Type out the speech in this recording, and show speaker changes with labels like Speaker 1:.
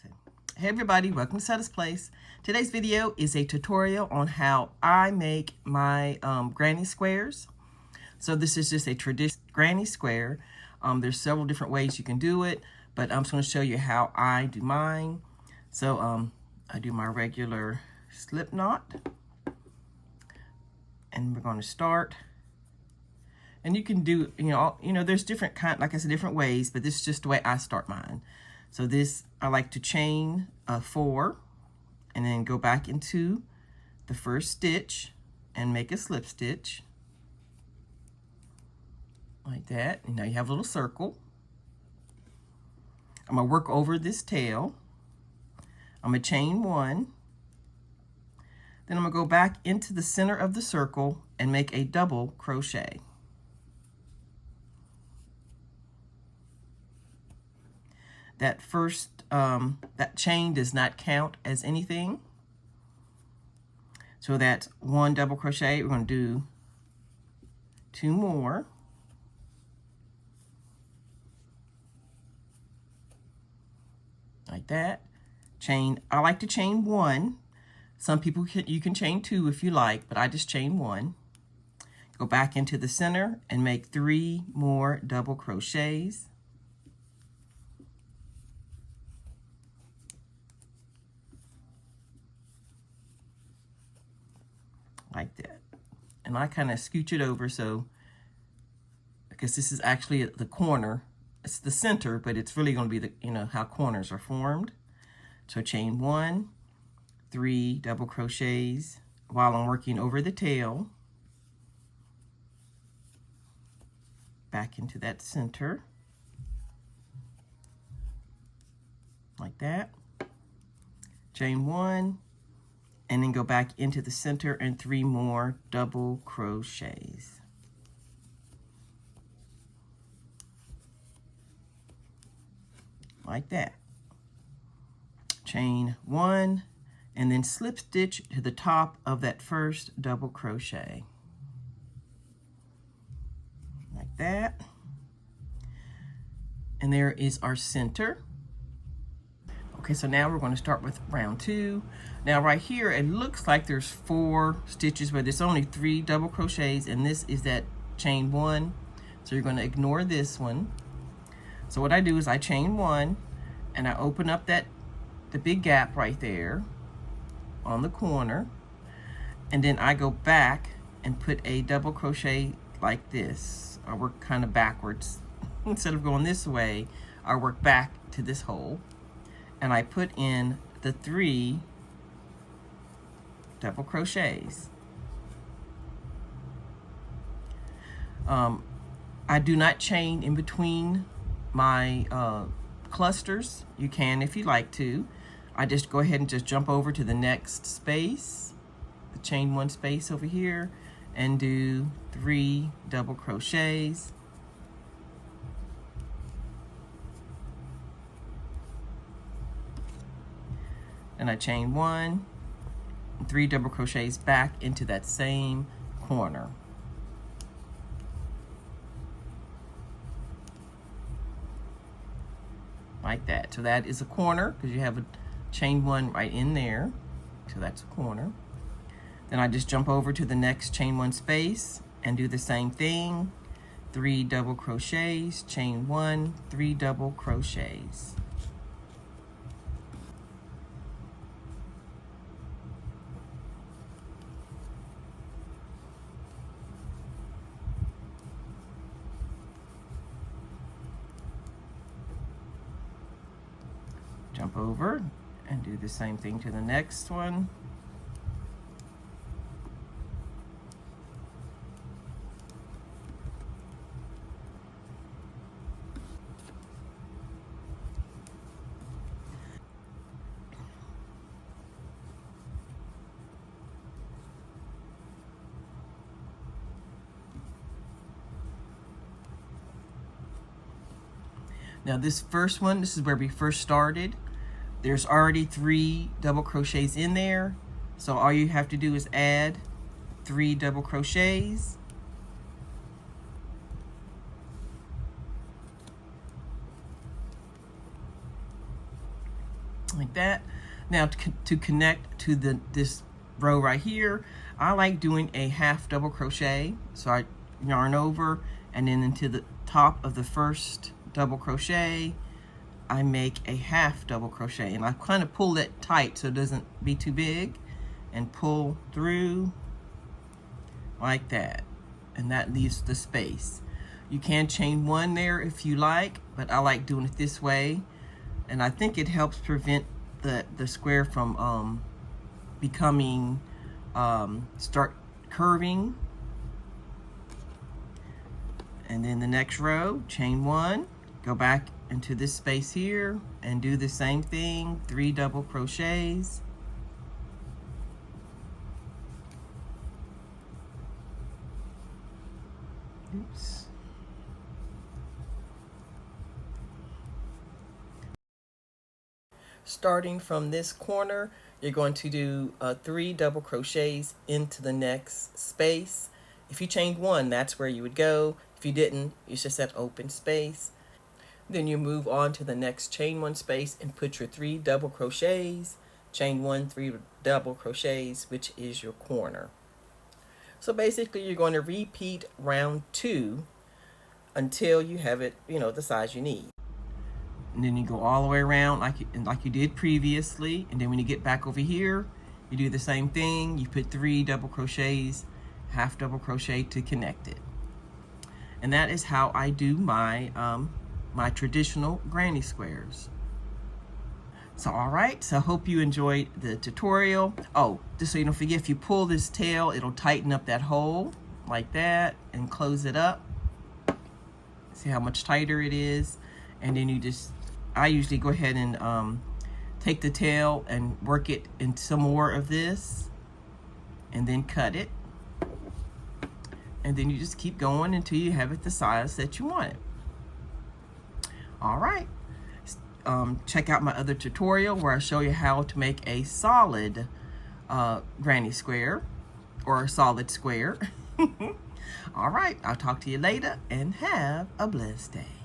Speaker 1: Hey everybody, welcome to SETTA'S. Today's video is a tutorial on how I make my granny squares. So this is just a traditional granny square. There's several different ways you can do it, but I'm just going to show you how I do mine. So I do my regular slip knot, and we're going to start. And you can do, there's different like I said, different ways, but this is just the way I start mine. So this, I like to chain 4 and then go back into the first stitch and make a slip stitch like that. And now you have a little circle. I'm gonna work over this tail. I'm gonna chain 1. Then I'm gonna go back into the center of the circle and make a double crochet. That first, that chain does not count as anything. So that's 1 double crochet. We're going to do 2 more. Like that. Chain, I like to chain 1. Some people, you can chain 2 if you like, but I just chain 1. Go back into the center and make 3 more double crochets. Like that. And I kind of scooch it over so, because this is actually at the corner, it's the center, but it's really going to be the, how corners are formed. So chain 1, 3 double crochets while I'm working over the tail, back into that center, like that. Chain 1, and then go back into the center and 3 more double crochets. Like that. Chain 1 and then slip stitch to the top of that first double crochet. Like that. And there is our center. Okay, so now we're going to start with round 2. Now right here, it looks like there's 4 stitches, but there's only 3 double crochets, and this is that chain 1. So you're going to ignore this one. So what I do is I chain 1, and I open up the big gap right there on the corner, and then I go back and put a double crochet like this. I work kind of backwards. Instead of going this way, I work back to this hole. And I put in the 3 double crochets. I do not chain in between my clusters. You can if you like to. I just go ahead and just jump over to the next space, the chain 1 space over here, and do 3 double crochets. And I chain 1, 3 double crochets back into that same corner. Like that. So that is a corner because you have a chain 1 right in there. So that's a corner. Then I just jump over to the next chain 1 space and do the same thing. 3 double crochets, chain 1, 3 double crochets. Jump over and do the same thing to the next one. Now this first one, this is where we first started. There's already 3 double crochets in there. So all you have to do is add 3 double crochets. like that. Now to connect to this row right here, I like doing a half double crochet. So I yarn over and then into the top of the first double crochet, I make a half double crochet, and I kind of pull it tight so it doesn't be too big, and pull through like that, and that leaves the space. You can chain one there if you like, but I like doing it this way, and I think it helps prevent the square from becoming start curving. And then the next row, chain one, go back into this space here and do the same thing, 3 double crochets. Oops. Starting from this corner, you're going to do 3 double crochets into the next space. If you chained one, that's where you would go. If you didn't, it's just that open space. Then you move on to the next chain one space and put your 3 double crochets, chain 1, 3 double crochets, which is your corner. So basically you're going to repeat round 2 until you have it, the size you need. And then you go all the way around like you did previously. And then when you get back over here, you do the same thing. You put 3 double crochets, half double crochet to connect it. And that is how I do my my traditional granny squares. So all right, so I hope you enjoyed the tutorial. Oh, just so you don't forget, if you pull this tail, it'll tighten up that hole like that and close it up. See how much tighter it is? And then I usually go ahead and take the tail and work it into some more of this and then cut it. And then you just keep going until you have it the size that you want it. All right, check out my other tutorial where I show you how to make a solid granny square or a solid square. All right, I'll talk to you later and have a blessed day.